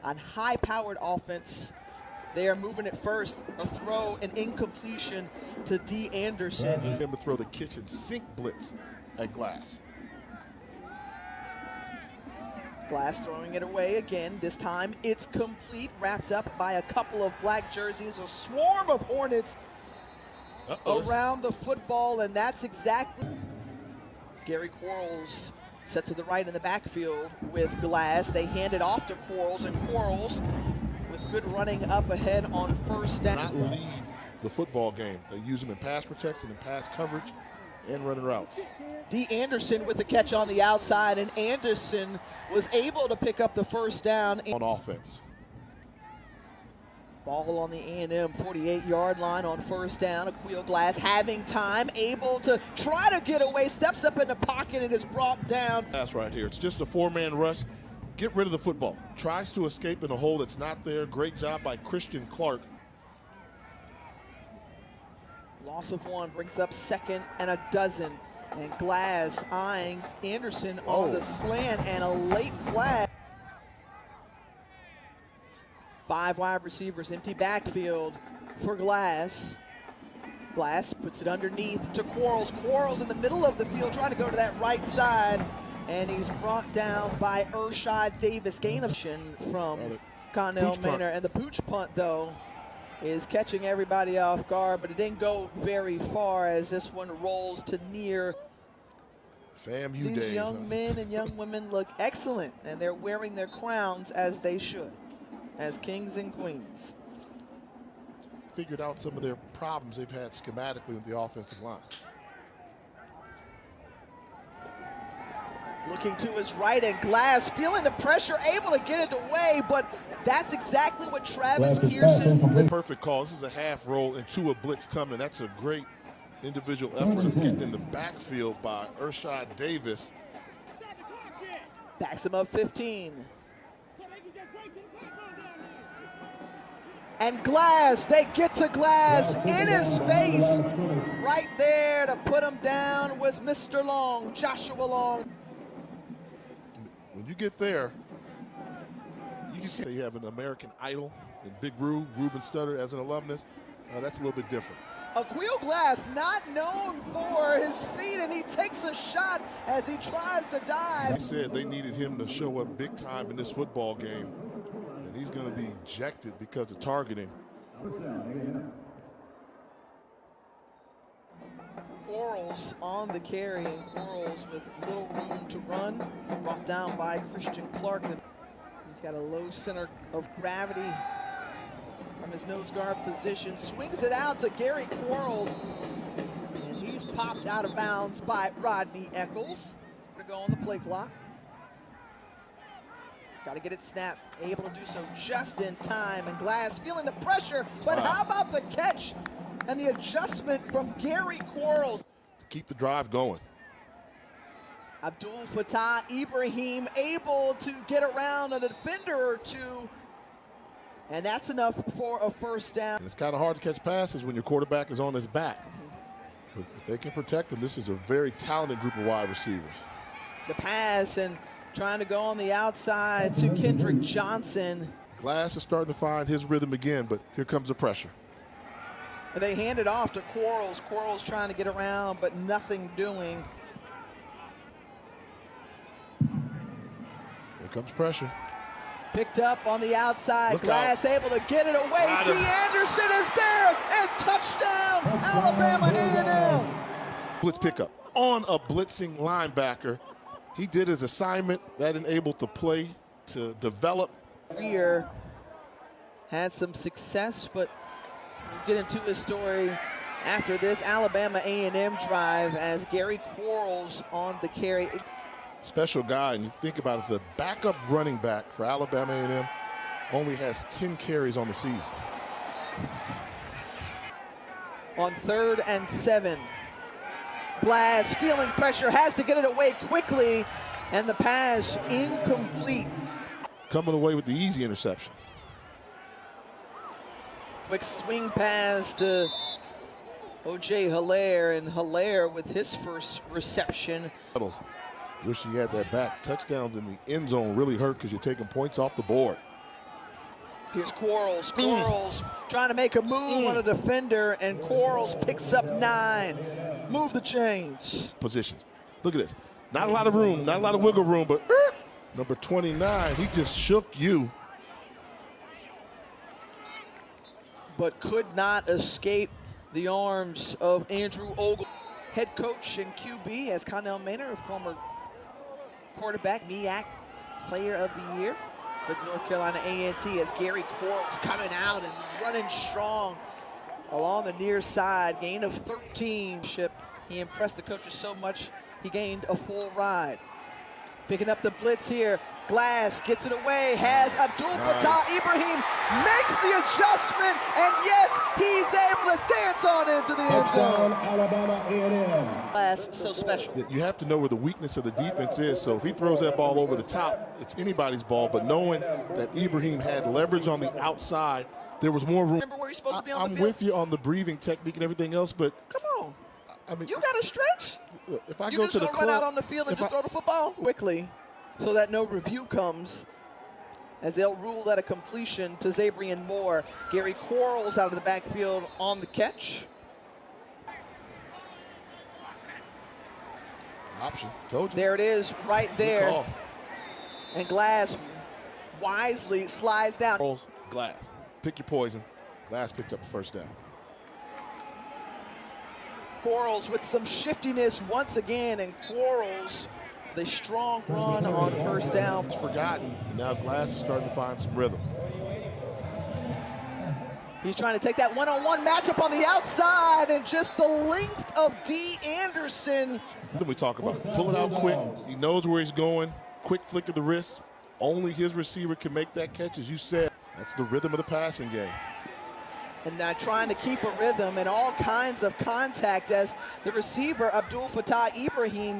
on high-powered offense. They are moving it first. A throw, an incompletion to D. Anderson. Him to throw the kitchen sink blitz at Glass. Glass throwing it away again. This time it's complete, wrapped up by a couple of black jerseys, a swarm of Hornets around the football, and that's exactly. Gary Quarles set to the right in the backfield with Glass. They hand it off to Quarles, and Quarles with good running up ahead on first down. Not leave the football game. They use them in pass protection and pass coverage and running routes. D. Anderson with the catch on the outside, and Anderson was able to pick up the first down. On offense. Ball on the A&M 48-yard line on first down. Aqeel Glass having time, able to try to get away, steps up in the pocket and is brought down. That's right here. It's just a four-man rush. Get rid of the football. Tries to escape in a hole that's not there. Great job by Christian Clark. Loss of one brings up 2nd and 12. And Glass eyeing Anderson on the slant and a late flag. 5 wide receivers, empty backfield for Glass. Glass puts it underneath to Quarles. Quarles in the middle of the field trying to go to that right side. And he's brought down by Urshad Davis. Gain of from Connell Manor. And the pooch punt, though, is catching everybody off guard, but it didn't go very far as this one rolls to near. FAMU These days, young men and young women look excellent, and they're wearing their crowns as they should, as kings and queens. Figured out some of their problems they've had schematically with the offensive line. Looking to his right, and Glass feeling the pressure, able to get it away, but that's exactly what Travis Pearson. Perfect call. This is a half roll into a blitz coming. That's a great individual effort getting in the backfield by Urshad Davis. Backs him up 15. And Glass, they get to Glass in his face. Right there to put him down was Mr. Long, Joshua Long. When you get there, you can see you have an American Idol in Big Ruben Studdard as an alumnus. That's a little bit different. Aqeel Glass not known for his feet, and he takes a shot as he tries to dive. He said they needed him to show up big time in this football game, and he's going to be ejected because of targeting. Quarles on the carry, and Quarles with little room to run, brought down by Christian Clark. He's got a low center of gravity from his nose guard position, swings it out to Gary Quarles, and he's popped out of bounds by Rodney Eccles. To go on the play clock. Got to get it snapped, able to do so just in time, and Glass feeling the pressure, but how about the catch and the adjustment from Gary Quarles? To keep the drive going. Abdul Fattah Ibrahim able to get around a defender or two, and that's enough for a first down. And it's kind of hard to catch passes when your quarterback is on his back. But if they can protect him, this is a very talented group of wide receivers. The pass, and trying to go on the outside to Kendrick Johnson. Glass is starting to find his rhythm again, but here comes the pressure. And they hand it off to Quarles. Quarles trying to get around, but nothing doing. Here comes pressure. Picked up on the outside. Look Glass out. able to get it away. D. Anderson is there, and touchdown, Alabama A&M. Blitz pickup on a blitzing linebacker. He did his assignment. That enabled the play to develop. Greer had some success, but we'll get into his story after this Alabama A&M drive as Gary Quarles on the carry. Special guy, and you think about it, the backup running back for Alabama A&M only has 10 carries on the season. On 3rd and 7. Glass feeling pressure, has to get it away quickly, and the pass incomplete. Coming away with the easy interception. Quick swing pass to O.J. Hilaire, and Hilaire with his first reception. Wish he had that back. Touchdowns in the end zone really hurt because you're taking points off the board. Here's Quarles. Quarles trying to make a move on a defender, and Quarles picks up 9. Move the chains. Positions. Look at this. Not a lot of room, not a lot of wiggle room, but number 29, he just shook you. But could not escape the arms of Andrew Ogle. Head coach and QB as Connell Maynor, a former quarterback, MEAC Player of the Year with North Carolina A&T, as Gary Quarles coming out and running strong along the near side. Gain of 13. He impressed the coaches so much he gained a full ride. Picking up the blitz here. Glass gets it away, has Abdul Fattah Ibrahim, makes the adjustment, and yes, he's able to dance on into the end zone. Alabama A&M. Glass, so special. You have to know where the weakness of the defense is, so if he throws that ball over the top, it's anybody's ball, but knowing that Ibrahim had leverage on the outside, there was more room. Remember where you're supposed to be on the field? I'm with you on the breathing technique and everything else, but come on. I mean, you got to stretch. If I you go just to the gonna club, run out on the field and just throw the football quickly, so that no review comes, as they'll rule that a completion to Zabrian Moore. Gary Quarles out of the backfield on the catch. Option. Told you. There it is, right there. And Glass wisely slides down. Glass. Pick your poison. Glass picked up the first down. Quarles with some shiftiness once again, and Quarles the strong run on first down. It's forgotten. Now Glass is starting to find some rhythm. He's trying to take that one-on-one matchup on the outside, and just the length of D. Anderson. Then we talk about pull it out quick. He knows where he's going. Quick flick of the wrist. Only his receiver can make that catch, as you said. That's the rhythm of the passing game. And now trying to keep a rhythm and all kinds of contact as the receiver, Abdul Fattah Ibrahim.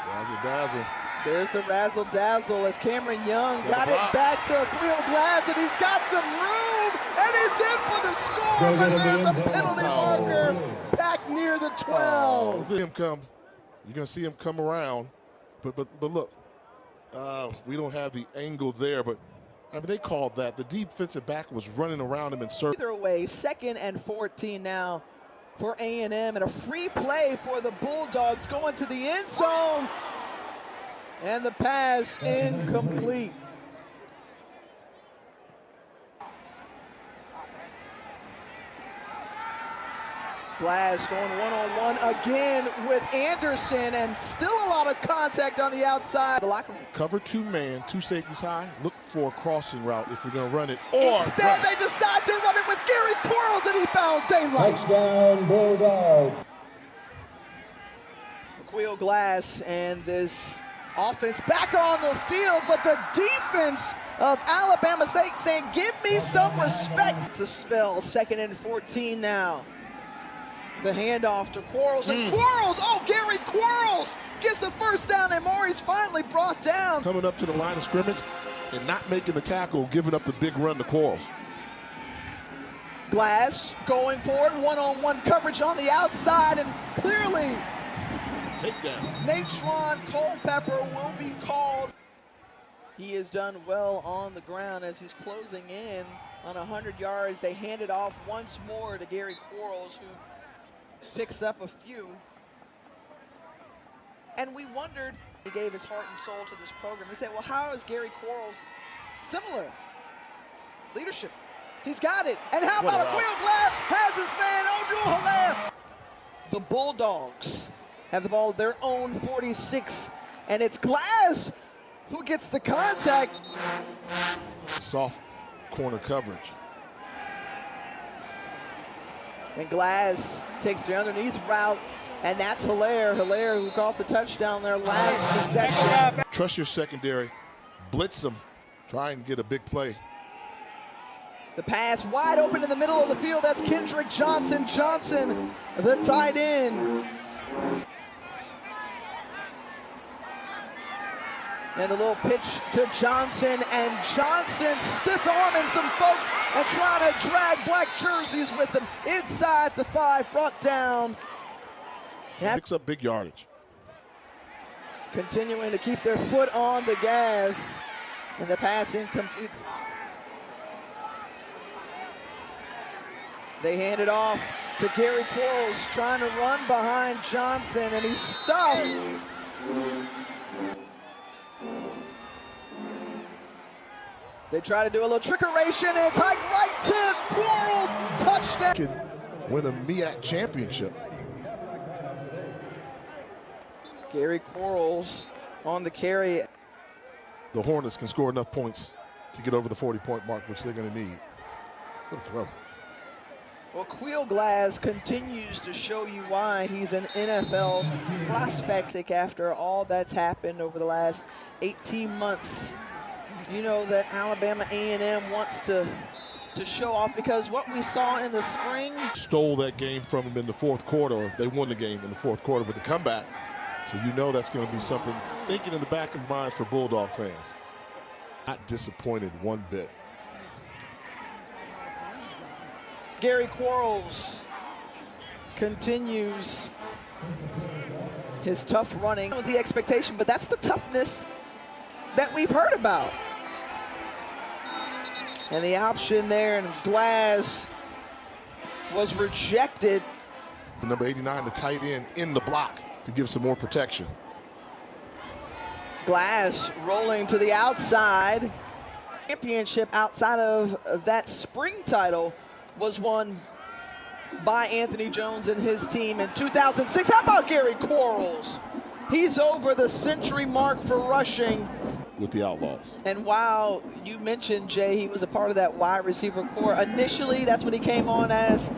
Razzle-dazzle. There's the razzle-dazzle as Cameron Young got it back to Aqeel Glass, and he's got some room, and he's in for the score, but there's a penalty marker back near the 12. Him come. You're going to see him come around, but look, we don't have the angle there, but I mean, they called that. The defensive back was running around him in circles. Either way, 2nd and 14 now for A&M, and a free play for the Bulldogs going to the end zone. And the pass incomplete. Glass going one-on-one again with Anderson, and still a lot of contact on the outside. The locker room. Cover 2 man, 2 safeties high. Look for a crossing route if you're going to run it. Or instead, they decide to run it with Gary Quarles, and he found daylight. Touchdown, Bulldog. Aqeel Glass and this offense back on the field, but the defense of Alabama State saying, give me some respect. It's a spell. 2nd and 14 now. The handoff to Quarles, and Quarles, Gary Quarles gets the first down, and Maury's finally brought down. Coming up to the line of scrimmage and not making the tackle, giving up the big run to Quarles. Glass going for it, one-on-one coverage on the outside, and clearly Takedown. Natron Culpepper will be called. He has done well on the ground as he's closing in on 100 yards. They hand it off once more to Gary Quarles, who picks up a few. And we wondered, he gave his heart and soul to this program. We said, well, how is Gary Quarles similar? Leadership. He's got it. And how about Aqeel Glass has his man, Odul Hilaire. The Bulldogs have the ball at their own 46, and it's Glass who gets the contact. Soft corner coverage. And Glass takes the underneath route, and that's Hilaire. Hilaire who caught the touchdown their last possession. Trust your secondary. Blitz them. Try and get a big play. The pass wide open in the middle of the field. That's Kendrick Johnson. Johnson, the tight end. And the little pitch to Johnson, and Johnson stiff-arming some folks and trying to drag black jerseys with him inside the 5, brought down. Picks up big yardage. continuing to keep their foot on the gas. And the pass incomplete. They hand it off to Gary Quarles, trying to run behind Johnson, and he's stuffed. They try to do a little trickeration, and it's hiked right to Quarles, touchdown. Can win a MEAC championship. Gary Quarles on the carry. The Hornets can score enough points to get over the 40-point mark, which they're going to need. What a throw. Well, Aqeel Glass continues to show you why he's an NFL prospect after all that's happened over the last 18 months. You know that Alabama A&M wants to show off, because what we saw in the spring. Stole that game from them in the fourth quarter. They won the game in the fourth quarter with the comeback. So you know that's going to be something thinking in the back of minds for Bulldog fans. Not disappointed one bit. Gary Quarles continues his tough running with the expectation, but that's the toughness that we've heard about. And the option there, and Glass was rejected. Number 89, the tight end, in the block to give some more protection. Glass rolling to the outside. Championship outside of that spring title was won by Anthony Jones and his team in 2006. How about Gary Quarles? He's over the century mark for rushing with the Outlaws. And while you mentioned, Jay, he was a part of that wide receiver core. Initially, that's what he came on as.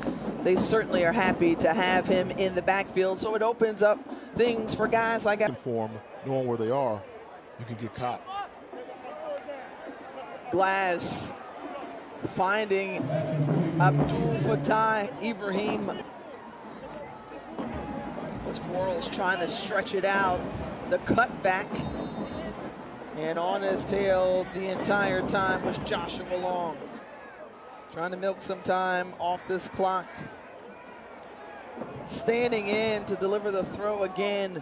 They certainly are happy to have him in the backfield, so it opens up things for guys like that. Form, knowing where they are, you can get caught. Glass finding Abdul Fattah Ibrahim. As Quarles trying to stretch it out, the cutback. And on his tail the entire time was Joshua Long. Trying to milk some time off this clock. Standing in to deliver the throw again.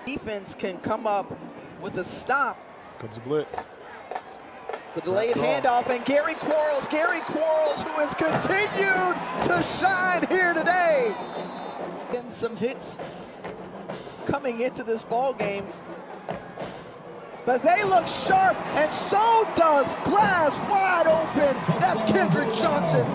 Defense can come up with a stop. Comes a blitz. The delayed handoff, and Gary Quarles, who has continued to shine here today. And some hits coming into this ball game. But they look sharp, and so does Glass, wide open. That's Kendrick Johnson.